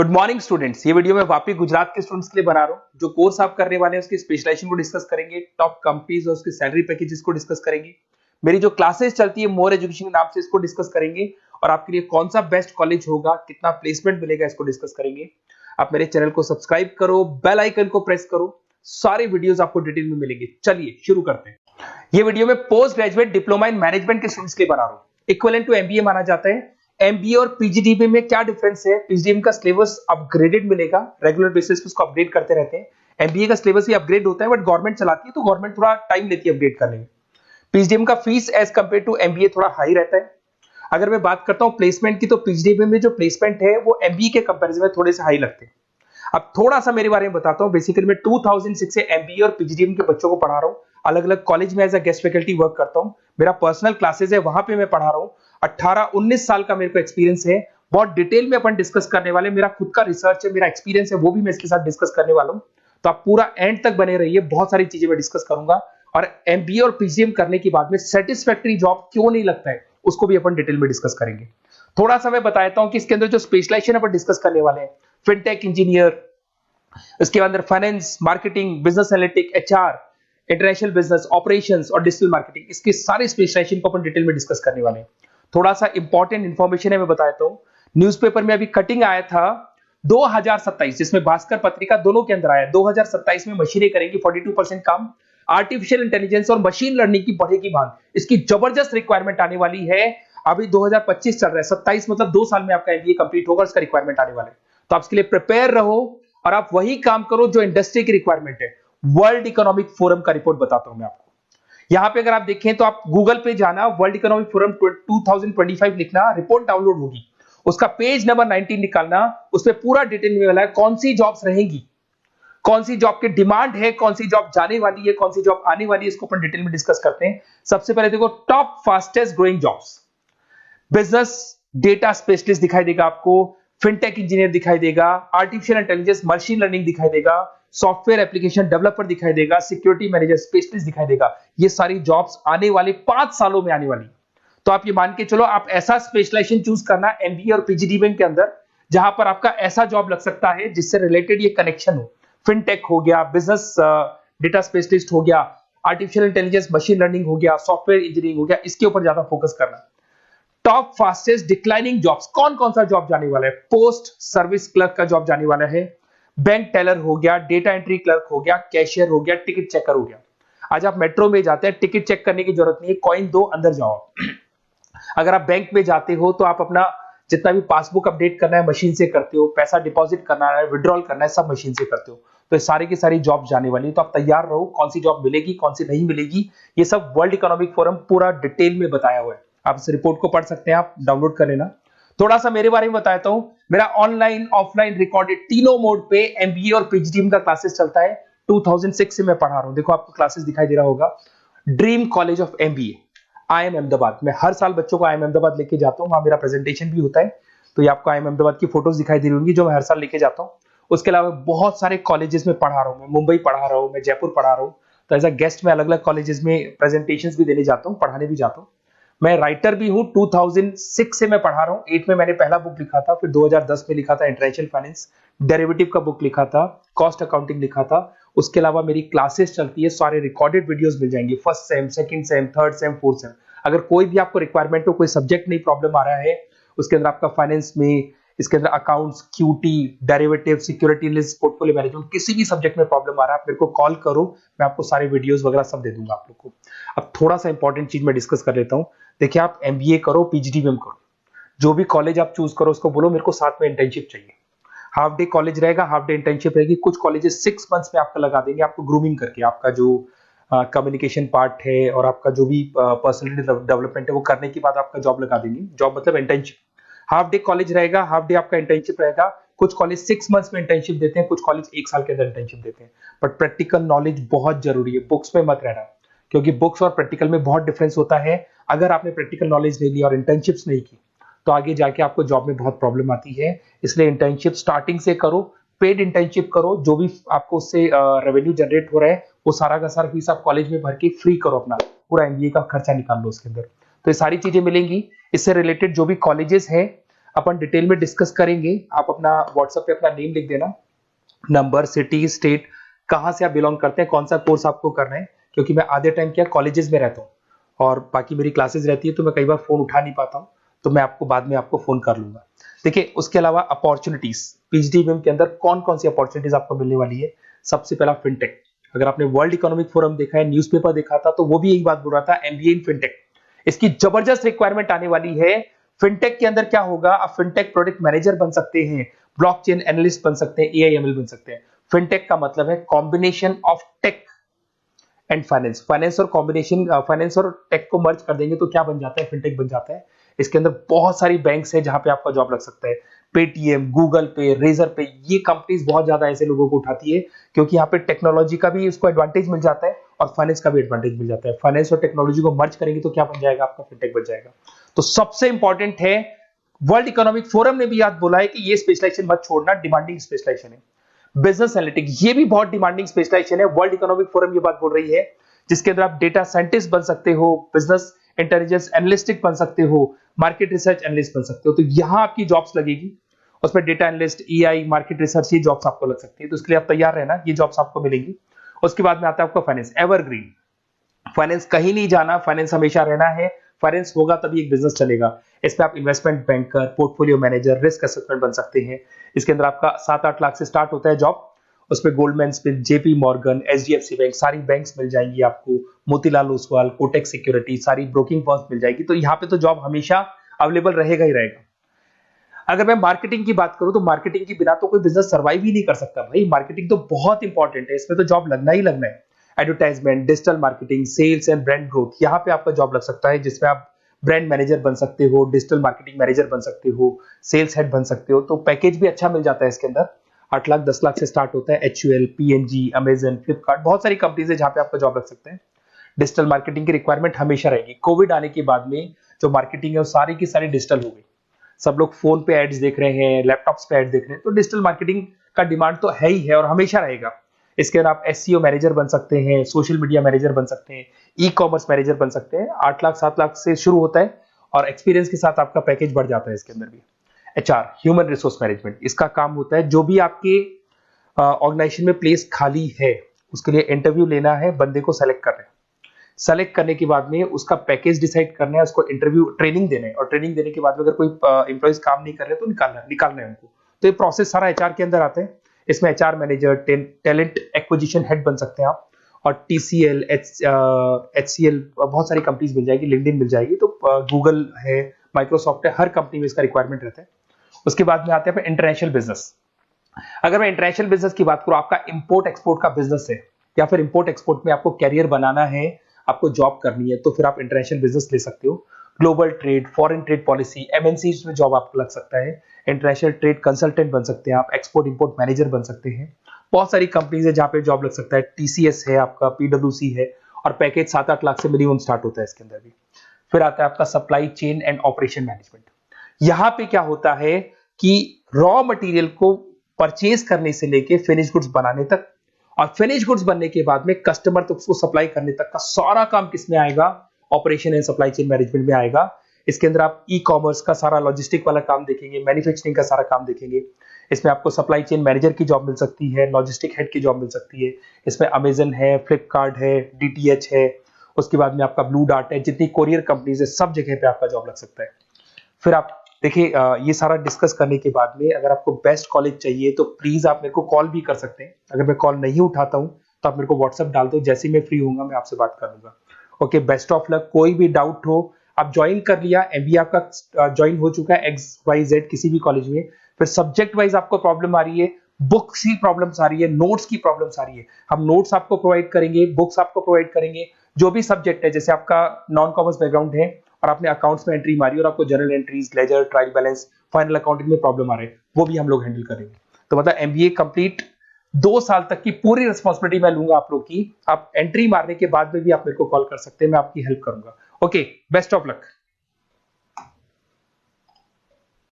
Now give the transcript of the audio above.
Good morning students. ये video मैं वापी गुजरात के स्टूडेंट्स के लिए बना रहा हूँ। जो कोर्स आप करने वाले हैं उसकी स्पेशलाइजेशन को डिस्कस करेंगे, टॉप कंपनीज और उसके सैलरी पैकेजेस को डिस्कस करेंगे। मेरी जो क्लासेस चलती है मोर एजुकेशन के नाम से, इसको डिस्कस करेंगे और आपके लिए कौन सा बेस्ट कॉलेज होगा, कितना प्लेसमेंट मिलेगा, इसको डिस्कस करेंगे। आप मेरे चैनल को सब्सक्राइब करो, बेल आइकन को प्रेस करो, सारे वीडियोस आपको डिटेल में मिलेंगे। चलिए शुरू करते हैं। ये वीडियो में post graduate diploma in management के स्टूडेंट्स के लिए बना रहा हूँ। इक्विवेलेंट टू एमबीए माना जाता है। एमबीए और पीजीडीबी में क्या डिफरेंस है? पीजीडीबी का सिलेबस अपग्रेडेड मिलेगा, रेगुलर बेसिस पे उसको अपडेट करते रहते हैं। एमबीए का सिलेबस भी अपग्रेड होता है, बट गवर्नमेंट चलाती है तो गवर्नमेंट थोड़ा टाइम लेती है अपडेट करने में। पीजीडीबी का fees as compare to MBA थोड़ा हाई रहता है। अगर मैं बात करता हूं प्लेसमेंट की, तो पीजीडीबी में जो प्लेसमेंट है वो एमबीए के कंपैरिजन में थोड़े से हाई लगते हैं। अब थोड़ा सा मेरे बारे में बताता हूं। बेसिकली मैं 2006 से एमबीए और पीजीडीबी के बच्चों को पढ़ा रहा हूं। अलग अलग कॉलेज में as a guest faculty work करता हूं। मेरा पर्सनल क्लासेस है, वहां पे मैं पढ़ा रहा हूं। 18-19 साल का मेरे को एक्सपीरियंस है। बहुत डिटेल में अपन डिस्कस करने वाले। मेरा खुद का रिसर्च है, मेरा एक्सपीरियंस है, वो भी मैं इसके साथ डिस्कस करने वाला हूं। तो आप पूरा एंड तक बने रहिए, बहुत सारी चीजें मैं डिस्कस करूंगा। और एमबीए और पीजीडीएम करने के बाद में सेटिस्फैक्टरी जॉब क्यों नहीं लगता है, उसको भी अपन डिटेल में डिस्कस करेंगे। थोड़ा सा मैं बताता हूं कि इसके अंदर जो स्पेशलाइजेशन अपन डिस्कस करने वाले हैं, फिनटेक इंजीनियर, इसके अंदर finance, marketing, business analytic, HR, international business, operations और डिजिटल मार्केटिंग, इसके सारे स्पेशलाइजेशन को अपन डिटेल में डिस्कस करने वाले हैं। थोड़ा सा इंपॉर्टेंट इंफॉर्मेशन है, मैं बताता हूं। न्यूज़पेपर में अभी कटिंग आया था 2027, जिसमें भास्कर पत्रिका दोनों के अंदर आया। 2027 में मशीनें करेंगी 42% काम। आर्टिफिशियल इंटेलिजेंस और मशीन लर्निंग की बढ़ेगी मांग। इसकी जबरदस्त रिक्वायरमेंट आने वाली है। अभी 2025 चल रहा है, 27 मतलब 2 साल में आपका एमबीए कंप्लीट होगा, उसका रिक्वायरमेंट आने वाला है। तो आप इसके लिए प्रिपेयर रहो और आप वही काम करो जो इंडस्ट्री की रिक्वायरमेंट है। वर्ल्ड इकोनॉमिक फोरम का रिपोर्ट बताता हूं मैं आपको। यहां पे अगर आप देखें तो आप गूगल पे जाना, वर्ल्ड इकोनॉमिक फोरम 2025 लिखना, रिपोर्ट डाउनलोड होगी। उसका पेज नंबर 19 निकालना, उसमें पूरा डिटेल में मिला है कौन सी जॉब्स रहेंगी, कौन सी जॉब की डिमांड है, कौन सी जॉब जाने वाली है, कौन सी जॉब आने वाली है। इसको अपन डिटेल में डिस्कस करते हैं। सबसे पहले देखो, top fastest growing jobs. Business data specialist दिखाई देगा आपको, फिनटेक इंजीनियर दिखाई देगा, आर्टिफिशियल इंटेलिजेंस मशीन लर्निंग दिखाई देगा, सॉफ्टवेयर एप्लीकेशन डेवलपर दिखाई देगा, सिक्योरिटी मैनेजर स्पेशलिस्ट दिखाई देगा। ये सारी जॉब्स आने वाले 5 सालों में आने वाली। तो आप ये मान के चलो, आप ऐसा स्पेशलाइजेशन चूज करना एमबीए और पीजीडीबी के अंदर, जहां पर आपका ऐसा जॉब लग सकता है जिससे रिलेटेड ये कनेक्शन हो। फिनटेक हो गया, बिजनेस डेटा स्पेशलिस्ट हो गया, आर्टिफिशियल इंटेलिजेंस मशीन लर्निंग हो गया, सॉफ्टवेयर इंजीनियरिंग हो गया, इसके ऊपर ज्यादा फोकस करना। टॉप फास्टेस्ट डिक्लाइनिंग जॉब्स, कौन कौन सा जॉब जाने वाला है? पोस्ट सर्विस क्लर्क का जॉब जाने वाला है, बैंक टेलर हो गया, डेटा एंट्री क्लर्क हो गया, कैशियर हो गया, टिकट चेकर हो गया। आज आप मेट्रो में जाते हैं, टिकट चेक करने की जरूरत नहीं है, कॉइन दो अंदर जाओ। अगर आप बैंक में जाते हो तो आप अपना जितना भी पासबुक अपडेट करना है मशीन से करते हो, पैसा डिपॉजिट करना है, विड्रॉल करना है, सब मशीन से करते हो। तो सारी की सारी जॉब जाने वाली है। तो आप तैयार रहो, कौन सी जॉब मिलेगी, कौन सी नहीं मिलेगी, ये सब वर्ल्ड इकोनॉमिक फोरम पूरा डिटेल में बताया हुआ है। आप इस रिपोर्ट को पढ़ सकते हैं, आप डाउनलोड कर लेना। थोड़ा सा मेरे बारे में बताता हूं। मेरा ऑनलाइन, ऑफलाइन, रिकॉर्डेड तीनों मोड पे एमबीए और पीजीडीएम का क्लासेस चलता है। 2006 से मैं पढ़ा रहा हूं। देखो आपको क्लासेस दिखाई दे रहा होगा, dream college of MBA, IIM Ahmedabad. मैं हर साल बच्चों को आईएम अहमदाबाद लेके जाता हूं, वहां मेरा प्रेजेंटेशन भी होता है। तो ये आपको आईएम अहमदाबाद की फोटोज दिखाई दे रही होंगी, जो मैं हर साल लेके जाता हूं। उसके अलावा बहुत सारे कॉलेजेस में पढ़ा रहा हूं। मैं मुंबई पढ़ा रहा हूं, मैं जयपुर पढ़ा रहा हूं। तो एज अ गेस्ट मैं अलग अलग कॉलेजेस में प्रेजेंटेशंस भी देने जाता हूं, पढ़ाने भी जाता हूं। मैं राइटर भी हूं। 2006 से मैं पढ़ा रहा हूं। 8 में मैंने पहला बुक लिखा था, फिर 2010 में लिखा था इंटरनेशनल फाइनेंस, डेरिवेटिव का बुक लिखा था, कॉस्ट अकाउंटिंग लिखा था। उसके अलावा मेरी क्लासेस चलती है, सारे रिकॉर्डेड वीडियोस मिल जाएंगे, first sem, second same, third same, fourth same. अगर कोई भी आपको रिक्वायरमेंट हो, कोई सब्जेक्ट नहीं प्रॉब्लम आ रहा है, उसके अंदर आपका फाइनेंस में, इसके अंदर accounts, QT, derivative, security list, portfolio management, किसी भी सब्जेक्ट में प्रॉब्लम आ रहा है, आप मेरे को कॉल करो, मैं आपको सारे वीडियोस वगैरह सब दे दूंगा आप लोग को। अब थोड़ा सा इंपॉर्टेंट चीज मैं डिस्कस कर लेता हूं। देखिए, आप एमबीए करो, पीजीडीएम करो, जो भी कॉलेज आप चूज करो, उसको बोलो मेरे को साथ में इंटर्नशिप चाहिए। हाफ डे कॉलेज रहेगा, हाफ डे इंटर्नशिप रहेगी। कुछ कॉलेजेस 6 मंथ्स में आपका लगा देंगे, आपको ग्रूमिंग करके, आपका जो कम्युनिकेशन पार्ट है और आपका जो भी पर्सनैलिटी डेवलपमेंट है वो करने के बाद आपका जॉब लगा देंगे। जॉब मतलब इंटर्नशिप। हाफ डे कॉलेज रहेगा, हाफ डे आपका इंटर्नशिप रहेगा। कुछ कॉलेज 6 मंथ्स में इंटर्नशिप देते हैं, कुछ कॉलेज 1 साल के अंदर इंटर्नशिप देते हैं। बट प्रैक्टिकल नॉलेज बहुत जरूरी है, बुक्स में मत रहना, क्योंकि बुक्स और प्रैक्टिकल में बहुत डिफरेंस होता है। अगर आपने प्रैक्टिकल नॉलेज नहीं ली और इंटर्नशिप्स नहीं की, तो आगे जाके आपको जॉब में बहुत प्रॉब्लम आती है। इसलिए इंटर्नशिप स्टार्टिंग से करो, पेड इंटर्नशिप करो, जो भी आपको उससे रेवेन्यू जनरेट हो रहा है वो सारा का सारा फीस आप कॉलेज में भर के फ्री करो, अपना पूरा एमबीए का खर्चा निकाल लो उसके अंदर। तो ये सारी चीजें मिलेंगी। इससे रिलेटेड जो भी कॉलेजेस है, अपन डिटेल में डिस्कस करेंगे। आप अपना व्हाट्सएप पे अपना नेम लिख देना, नंबर, सिटी, स्टेट, कहाँ से आप बिलोंग करते हैं, कौन सा कोर्स आपको करना है, क्योंकि मैं आधे टाइम क्या कॉलेजेस में रहता हूँ और बाकी मेरी क्लासेस रहती है, तो मैं कई बार फोन उठा नहीं पाता हूँ, तो मैं आपको बाद में आपको फोन कर लूंगा। देखिए, उसके अलावा अपॉर्चुनिटीज, पीएचडीबीएम के अंदर कौन कौन सी अपॉर्चुनिटीज आपको मिलने वाली है। सबसे पहला फिनटेक। अगर आपने वर्ल्ड इकोनॉमिक फोरम देखा है, न्यूज़पेपर देखा था, तो वो भी यही बात बोल रहा था, एमबीए इन फिनटेक। इसकी जबरदस्त रिक्वायरमेंट आने वाली है। फिनटेक के अंदर क्या होगा, आप फिनटेक प्रोडक्ट मैनेजर बन सकते हैं, ब्लॉकचेन एनालिस्ट बन सकते हैं, एआईएमएल बन सकते हैं। फिनटेक का मतलब है combination of tech and finance. Finance और कॉम्बिनेशन, फाइनेंस और टेक को मर्ज कर देंगे तो क्या बन जाता है, फिनटेक बन जाता है। इसके अंदर बहुत सारी बैंक्स है जहां पे आपका जॉब लग सकता है। पेटीएम, गूगल पे, रेजर पे, ये कंपनीज बहुत ज्यादा ऐसे लोगों को उठाती है, क्योंकि यहाँ पे टेक्नोलॉजी का भी इसको एडवांटेज मिल जाता है और फाइनेंस का भी एडवांटेज मिल जाता है। फाइनेंस और टेक्नोलॉजी को मर्ज करेंगे तो क्या बन जाएगा, आपका फिनटेक बन जाएगा। तो सबसे इंपॉर्टेंट है, वर्ल्ड इकोनॉमिक फोरम ने भी याद बोला है कि ये स्पेशलाइजेशन मत छोड़ना, डिमांडिंग स्पेशलाइजेशन है। बिजनेस एनालिटिक, ये भी बहुत डिमांडिंग स्पेशलाइजेशन है। वर्ल्ड इकोनॉमिक फोरम ये बात बोल रही है, जिसके अंदर आप डेटा साइंटिस्ट बन सकते हो, बिजनेस इंटेलिजेंस एनालिस्टिक बन सकते हो, मार्केट रिसर्च एनालिस्ट बन सकते हो। तो यहां आपकी जॉब्स लगेगी, उसमें data analyst, EI, market research, ये जॉब्स आपको लग सकती है। तो इसके लिए आप तैयार रहना, ये जॉब्स आपको मिलेंगी। उसके बाद में आता है आपका फाइनेंस, एवरग्रीन। फाइनेंस कहीं नहीं जाना, फाइनेंस हमेशा रहना है। फाइनेंस होगा तभी एक बिजनेस चलेगा। इसमें आप investment banker, portfolio manager, risk assessment बन सकते हैं। इसके अंदर आपका 7-8 लाख से स्टार्ट होता है जॉब। उसमें Goldman Smith, JP Morgan, HDFC bank, सारी बैंक्स मिल जाएंगी आपको, मोतीलाल ओसवाल, कोटक सिक्योरिटी, सारी ब्रोकिंग फर्म्स मिल जाएगी। तो यहाँ पे तो जॉब हमेशा अवेलेबल रहेगा ही रहेगा। अगर मैं मार्केटिंग की बात करूं तो मार्केटिंग के बिना तो कोई बिजनेस सर्वाइव ही नहीं कर सकता भाई। मार्केटिंग तो बहुत इंपॉर्टेंट है, इसमें तो जॉब लगना ही लगना है। Advertisement, digital marketing, sales and brand growth, यहाँ पे आपका जॉब लग सकता है, जिसमें आप ब्रांड मैनेजर बन सकते हो, डिजिटल मार्केटिंग मैनेजर बन सकते हो, सेल्स हेड बन सकते हो। तो पैकेज भी अच्छा मिल जाता है इसके अंदर, 8 लाख 10 लाख से स्टार्ट होता है। एचयूएल, पीएनजी, अमेजन, फ्लिपकार्ट, बहुत सारी कंपनीज है जहां पे आपका जॉब लग सकते हैं। डिजिटल मार्केटिंग की रिक्वायरमेंट हमेशा रहेगी। कोविड आने के बाद में जो मार्केटिंग है वो सारी की सारी डिजिटल हो गई। सब लोग फोन पे एड्स देख रहे हैं, लैपटॉप्स पे एड्स देख रहे हैं, तो डिजिटल मार्केटिंग का डिमांड तो है ही है और हमेशा रहेगा। इसके अंदर आप एसईओ मैनेजर बन सकते हैं, सोशल मीडिया मैनेजर बन सकते हैं, ई कॉमर्स मैनेजर बन सकते हैं। 8 लाख 7 लाख से शुरू होता है और एक्सपीरियंस के साथ आपका पैकेज बढ़ जाता है इसके अंदर भी। एचआर, ह्यूमन रिसोर्स मैनेजमेंट, इसका काम होता है जो भी आपके ऑर्गेनाइजेशन में प्लेस खाली है उसके लिए इंटरव्यू लेना है, बंदे को सेलेक्ट कर रहे हैं, सेलेक्ट करने के बाद में उसका पैकेज डिसाइड करना है, उसको इंटरव्यू ट्रेनिंग देना है और ट्रेनिंग देने के बाद में अगर कोई एम्प्लॉइज काम नहीं कर रहे तो निकालना है उनको। तो ये प्रोसेस सारा एचआर के अंदर आता है। इसमें HR manager, talent acquisition head बन सकते हैं आप, और टीसीएल, एचसीएल, बहुत सारी कंपनीज मिल जाएगी, लिंक्डइन मिल जाएगी, तो गूगल है, माइक्रोसॉफ्ट है, हर कंपनी में इसका रिक्वायरमेंट रहता है। उसके बाद में आते हैं इंटरनेशनल बिजनेस। अगर मैं इंटरनेशनल बिजनेस की बात करूं, आपका इंपोर्ट एक्सपोर्ट का बिजनेस है या फिर इंपोर्ट एक्सपोर्ट में आपको कैरियर बनाना है, आपको जॉब करनी है, तो फिर आप इंटरनेशनल बिजनेस ले सकते हो। Global trade, foreign trade policy, MNC में जॉब आपको लग सकता है। इंटरनेशनल ट्रेड कंसल्टेंट बन सकते हैं आप, एक्सपोर्ट इंपोर्ट मैनेजर बन सकते हैं। बहुत सारी कंपनीज है जहां पे जॉब लग सकता है। टीसीएस है आपका, पीडब्ल्यूसी है, और पैकेज 7-8 लाख से मिनिमम स्टार्ट होता है इसके अंदर भी। फिर आता है आपका supply chain and operation management. यहां पे क्या होता है कि रॉ मटेरियल को परचेज करने से लेके फिनिश गुड्स बनाने तक, और फिनिश गुड्स बनने के बाद में कस्टमर तक उसको सप्लाई करने तक का सारा काम किसमें आएगा, operation and supply chain management में आएगा। इसके अंदर आप ई कॉमर्स का सारा लॉजिस्टिक वाला काम देखेंगे, मैन्युफैक्चरिंग का सारा काम देखेंगे। इसमें आपको सप्लाई चेन मैनेजर की जॉब मिल सकती है, लॉजिस्टिक हेड की जॉब मिल सकती है। इसमें अमेजन है, फ्लिपकार्ट है, डीटीएच है, उसके बाद में आपका ब्लू डार्ट है, जितनी कोरियर कंपनीज है सब जगह पे आपका जॉब लग सकता है। फिर आप देखिए, ये सारा डिस्कस करने के बाद में अगर आपको बेस्ट कॉलेज चाहिए तो प्लीज आप मेरे को कॉल भी कर सकते हैं। अगर मैं कॉल नहीं उठाता हूं तो आप मेरे को व्हाट्सएप डाल दो, जैसे ही मैं फ्री होऊंगा मैं आपसे बात कर लूंगा। Okay, best of luck. कोई भी डाउट हो, आप ज्वाइन कर लिया, एमबीए आपका ज्वाइन हो चुका है XYZ किसी भी कॉलेज में, फिर सब्जेक्ट वाइज आपको प्रॉब्लम आ रही है, बुक्स की प्रॉब्लम्स आ रही है, नोट्स की प्रॉब्लम्स आ रही है, हम नोट्स आपको प्रोवाइड करेंगे, बुक्स आपको प्रोवाइड करेंगे। जो भी सब्जेक्ट है, जैसे आपका नॉन कॉमर्स बैकग्राउंड है और आपने अकाउंट्स में एंट्री मारी और आपको journal entries, ledger, trial balance, final accounting में प्रॉब्लम आ रहे हैं, वो भी हम लोग हैंडल करेंगे। तो मतलब एमबीए कंप्लीट 2 साल तक की पूरी रिस्पॉन्सिबिलिटी मैं लूंगा आप लोग की। आप एंट्री मारने के बाद में भी आप मेरे को कॉल कर सकते हैं, मैं आपकी हेल्प करूंगा। Okay, best of luck.